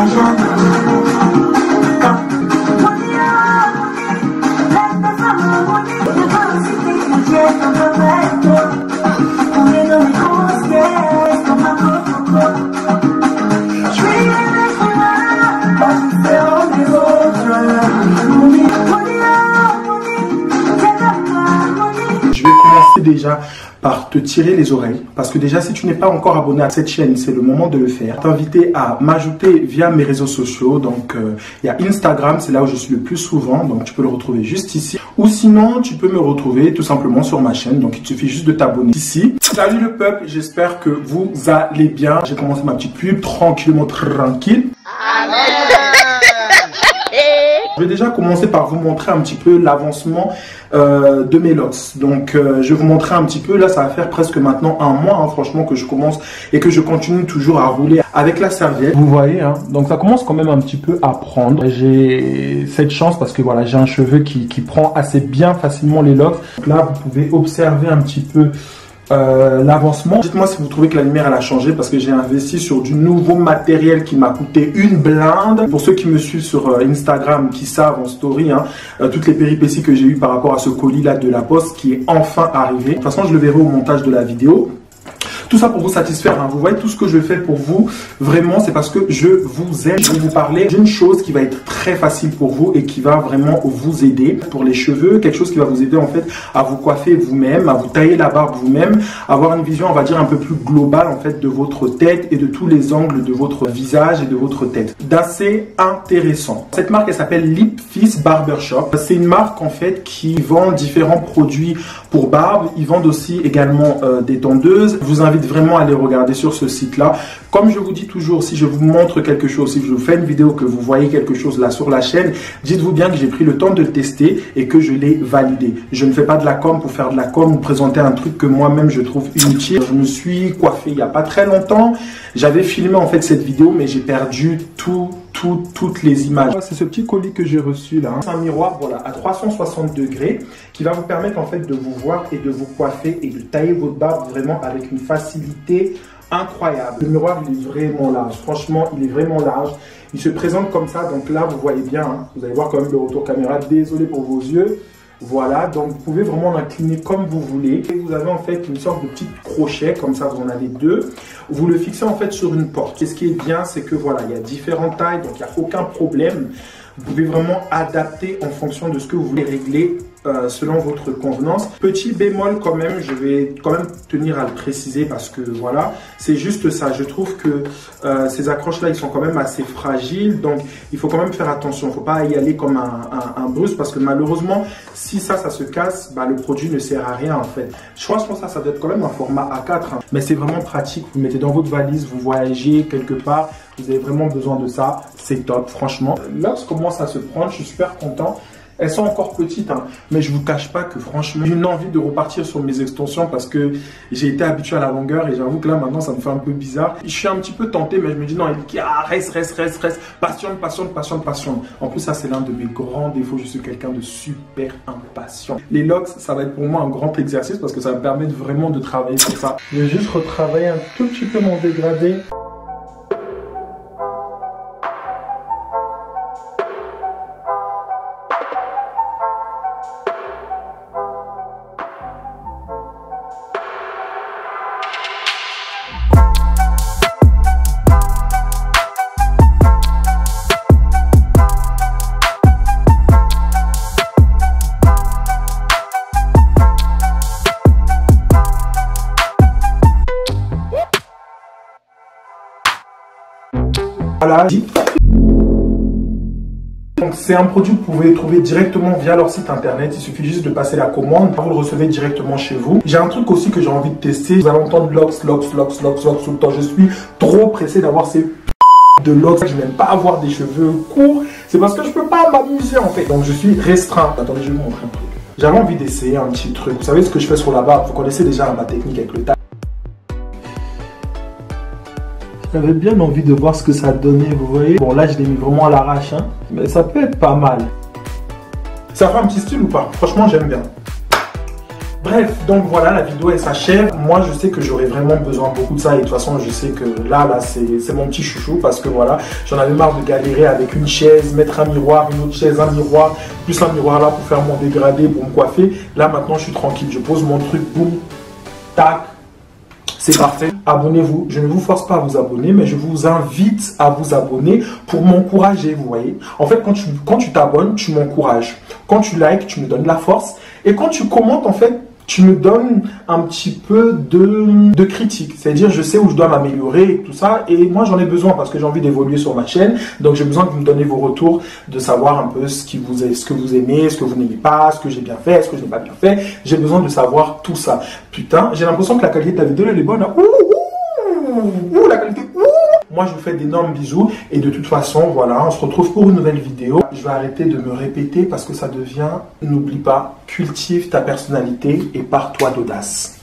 Je vais commencer déjà par te tirer les oreilles, parce que déjà si tu n'es pas encore abonné à cette chaîne, c'est le moment de le faire. T'inviter à m'ajouter via mes réseaux sociaux, donc il y a Instagram, c'est là où je suis le plus souvent, donc tu peux le retrouver juste ici, ou sinon tu peux me retrouver tout simplement sur ma chaîne, donc il te suffit juste de t'abonner ici. Salut le peuple, j'espère que vous allez bien. J'ai commencé ma petite pub tranquillement, tranquille. Amen. Je vais déjà commencer par vous montrer un petit peu l'avancement de mes locks. Donc je vais vous montrer un petit peu, là ça va faire presque maintenant un mois hein, franchement que je commence et que je continue toujours à rouler avec la serviette. Vous voyez, hein, donc ça commence quand même un petit peu à prendre. J'ai cette chance parce que voilà, j'ai un cheveu qui prend assez bien facilement les locks. Donc là vous pouvez observer un petit peu l'avancement. Dites-moi si vous trouvez que la lumière elle a changé parce que j'ai investi sur du nouveau matériel qui m'a coûté une blinde. Pour ceux qui me suivent sur Instagram, qui savent en story toutes les péripéties que j'ai eues par rapport à ce colis là de la poste qui est enfin arrivé. De toute façon je le verrai au montage de la vidéo. Tout ça pour vous satisfaire, hein. Vous voyez tout ce que je fais pour vous, vraiment c'est parce que je vous aime. Je vais vous parler d'une chose qui va être très facile pour vous et qui va vraiment vous aider. Pour les cheveux, quelque chose qui va vous aider en fait à vous coiffer vous-même, à vous tailler la barbe vous-même, avoir une vision on va dire un peu plus globale en fait de votre tête et de tous les angles de votre visage et de votre tête. D'assez intéressant. Cette marque elle s'appelle Lipfis Barbershop. C'est une marque en fait qui vend différents produits pour barbe. Ils vendent aussi également des tondeuses. Je vous invite vraiment à aller regarder sur ce site là. Comme je vous dis toujours, si je vous montre quelque chose, si je vous fais une vidéo que vous voyez quelque chose là sur la chaîne, dites-vous bien que j'ai pris le temps de le tester et que je l'ai validé. Je ne fais pas de la com pour faire de la com ou présenter un truc que moi-même je trouve inutile. Je me suis coiffé il n'y a pas très longtemps. J'avais filmé en fait cette vidéo mais j'ai perdu toutes les images. C'est ce petit colis que j'ai reçu là. C'est un miroir voilà, à 360 degrés qui va vous permettre en fait de vous voir et de vous coiffer et de tailler votre barbe vraiment avec une facilité incroyable. Le miroir il est vraiment large, franchement il est vraiment large. Il se présente comme ça, donc là vous voyez bien, hein. Vous allez voir quand même le retour caméra, désolé pour vos yeux. Voilà, donc vous pouvez vraiment l'incliner comme vous voulez. Et vous avez en fait une sorte de petit crochet, comme ça vous en avez deux. Vous le fixez en fait sur une porte. Et ce qui est bien, c'est que voilà, il y a différentes tailles, donc il n'y a aucun problème. Vous pouvez vraiment adapter en fonction de ce que vous voulez régler selon votre convenance. Petit bémol quand même, je vais quand même tenir à le préciser parce que voilà, c'est juste ça. Je trouve que ces accroches là, ils sont quand même assez fragiles, donc il faut quand même faire attention. Il ne faut pas y aller comme un brusque parce que malheureusement, si ça se casse, bah, le produit ne sert à rien en fait. Je pense que ça doit être quand même un format A4, hein. Mais c'est vraiment pratique. Vous mettez dans votre valise, vous voyagez quelque part, vous avez vraiment besoin de ça. C'est top, franchement. Là, ça commence à se prendre, je suis super content. Elles sont encore petites, hein, mais je vous cache pas que franchement, j'ai une envie de repartir sur mes extensions parce que j'ai été habitué à la longueur et j'avoue que là maintenant ça me fait un peu bizarre. Je suis un petit peu tenté, mais je me dis non, reste, passionne. En plus, ça c'est l'un de mes grands défauts, je suis quelqu'un de super impatient. Les locks, ça va être pour moi un grand exercice parce que ça va me permettre vraiment de travailler sur ça. Je vais juste retravailler un tout petit peu mon dégradé. Voilà. Donc c'est un produit que vous pouvez trouver directement via leur site internet. Il suffit juste de passer la commande. Vous le recevez directement chez vous. J'ai un truc aussi que j'ai envie de tester. Vous allez entendre locks tout le temps. Je suis trop pressé d'avoir ces de locks. Je n'aime pas avoir des cheveux courts. C'est parce que je peux pas m'amuser en fait. Donc je suis restreint. Attendez, je vais vous montrer un truc. J'avais envie d'essayer un petit truc. Vous savez ce que je fais sur la barbe. Vous connaissez déjà ma technique avec le taille. J'avais bien envie de voir ce que ça donnait, vous voyez. Bon là je l'ai mis vraiment à l'arrache, hein. Mais ça peut être pas mal. Ça fait un petit style ou pas? Franchement j'aime bien. Bref, donc voilà, la vidéo elle s'achève. Moi je sais que j'aurais vraiment besoin beaucoup de ça et de toute façon je sais que là c'est mon petit chouchou parce que voilà, j'en avais marre de galérer avec une chaise, mettre un miroir, une autre chaise, un miroir, plus un miroir là pour faire mon dégradé, pour me coiffer. Là maintenant je suis tranquille, je pose mon truc, boum, tac. C'est parfait. Abonnez-vous. Je ne vous force pas à vous abonner, mais je vous invite à vous abonner pour m'encourager, vous voyez. En fait, quand tu t'abonnes, tu m'encourages. Quand tu likes, tu me donnes de la force. Et quand tu commentes, en fait, tu me donnes un petit peu de critique. C'est-à-dire, je sais où je dois m'améliorer et tout ça. Et moi, j'en ai besoin parce que j'ai envie d'évoluer sur ma chaîne. Donc, j'ai besoin que vous me donnez vos retours, de savoir un peu ce que vous aimez, ce que vous n'aimez pas, ce que j'ai bien fait, ce que je n'ai pas bien fait. J'ai besoin de savoir tout ça. Putain, j'ai l'impression que la qualité de la vidéo, elle est bonne. Hein. Ouh, la qualité. Ouh. Moi, je vous fais d'énormes bisous. Et de toute façon, voilà, on se retrouve pour une nouvelle vidéo. Je vais arrêter de me répéter parce que ça devient... N'oublie pas, cultive ta personnalité et pars-toi d'audace.